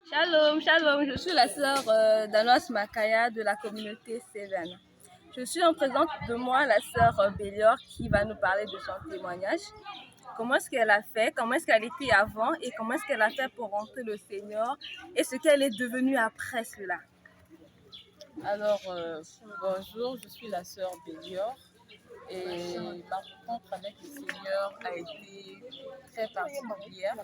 Shalom, shalom, je suis la sœur Danos Makaya de la communauté Seven. Je suis en présence de moi la sœur Bélior qui va nous parler de son témoignage. Comment est-ce qu'elle a fait, comment est-ce qu'elle était avant et comment est-ce qu'elle a fait pour rencontrer le Seigneur et ce qu'elle est devenue après cela. Alors, bonjour, je suis la sœur Bélior et ma rencontre avec le Seigneur a été très particulière.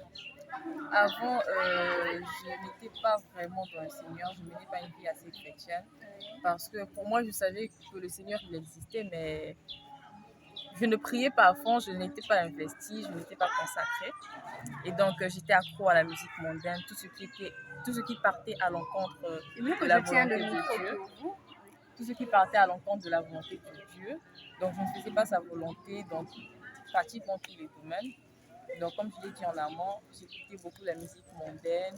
Avant, je n'étais pas vraiment dans le Seigneur, je ne menais pas une vie assez chrétienne parce que pour moi, je savais que le Seigneur, il existait, mais je ne priais pas à fond, je n'étais pas investie, je n'étais pas consacrée. Et donc, j'étais accro à la musique mondaine, tout ce qui partait à l'encontre de la volonté de Dieu. Tout ce qui partait à l'encontre de la volonté de Dieu. Donc, je ne faisais pas sa volonté dans pratiquement tous les domaines. Donc, comme je l'ai dit en amont, j'écoutais beaucoup la musique mondaine.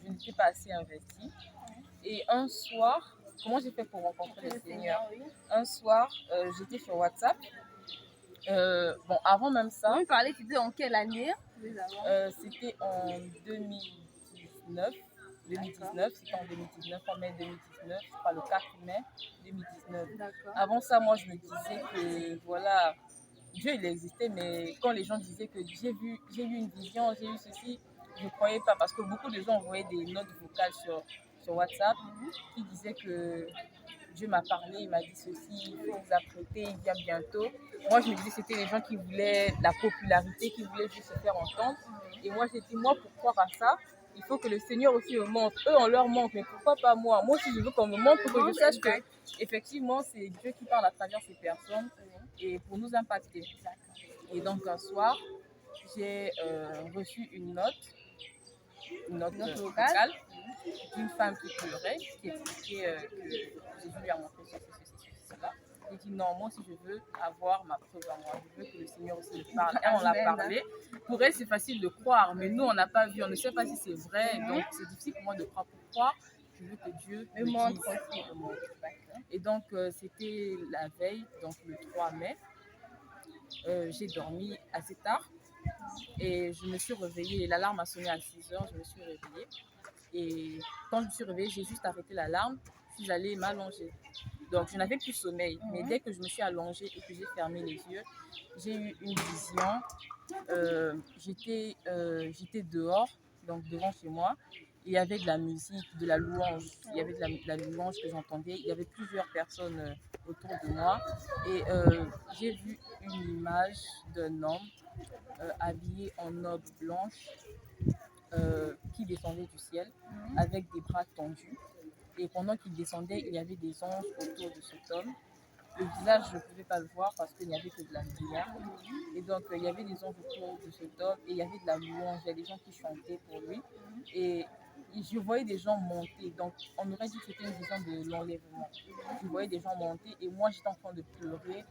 Je n'étais pas assez investie. Et un soir, comment j'ai fait pour rencontrer le Seigneur? Un soir, j'étais sur WhatsApp. Bon, avant même ça. Vous me parlez, c'était en quelle année? C'était en 2019. 2019, c'était en 2019, en mai 2019, je crois le 4 mai 2019. Avant ça, moi, je me disais que, voilà, Dieu, il existait, mais quand les gens disaient que j'ai eu une vision, j'ai eu ceci, je ne croyais pas, parce que beaucoup de gens envoyaient des notes vocales sur WhatsApp qui disaient que Dieu m'a parlé, il m'a dit ceci, il faut vous apprêter, il vient bientôt. Moi, je me disais que c'était les gens qui voulaient la popularité, qui voulaient juste se faire entendre. Et moi, j'ai dit, moi, pour croire à ça, il faut que le Seigneur aussi me montre. Eux, on leur montre, mais pourquoi pas moi? Moi aussi, je veux qu'on me montre pour que je sache que, effectivement, c'est Dieu qui parle à travers ces personnes et pour nous impacter. Et donc, un soir, j'ai reçu une note vocale d'une femme qui pleurait, qui expliquait que Jésus lui a montré cela. Il dit non, moi aussi je veux avoir ma preuve à moi, je veux que le Seigneur aussi me parle. Elle, on l'a parlé. Pour elle, c'est facile de croire, mais nous, on n'a pas vu, on ne sait pas si c'est vrai. Donc, c'est difficile pour moi de croire. Pour croire, je veux que Dieu me montre aussi. Et donc, c'était la veille, donc le 3 mai. J'ai dormi assez tard et je me suis réveillée. L'alarme a sonné à 6 heures, je me suis réveillée. Et quand je me suis réveillée, j'ai juste arrêté l'alarme, je suis allée m'allonger. Donc, je n'avais plus sommeil. Mais dès que je me suis allongée et que j'ai fermé les yeux, j'ai eu une vision. J'étais dehors, donc devant chez moi. Il y avait de la musique, de la louange. Il y avait de la louange que j'entendais. Il y avait plusieurs personnes autour de moi. Et j'ai vu une image d'un homme habillé en aube blanche qui descendait du ciel avec des bras tendus. Et pendant qu'il descendait, il y avait des anges autour de cet homme. Le visage, je ne pouvais pas le voir parce qu'il n'y avait que de la lumière. Et donc, il y avait des anges autour de cet homme et il y avait de la louange. Il y a des gens qui chantaient pour lui. Et je voyais des gens monter. Donc, on aurait dit que c'était une vision de l'enlèvement. Je voyais des gens monter et moi, j'étais en train de pleurer.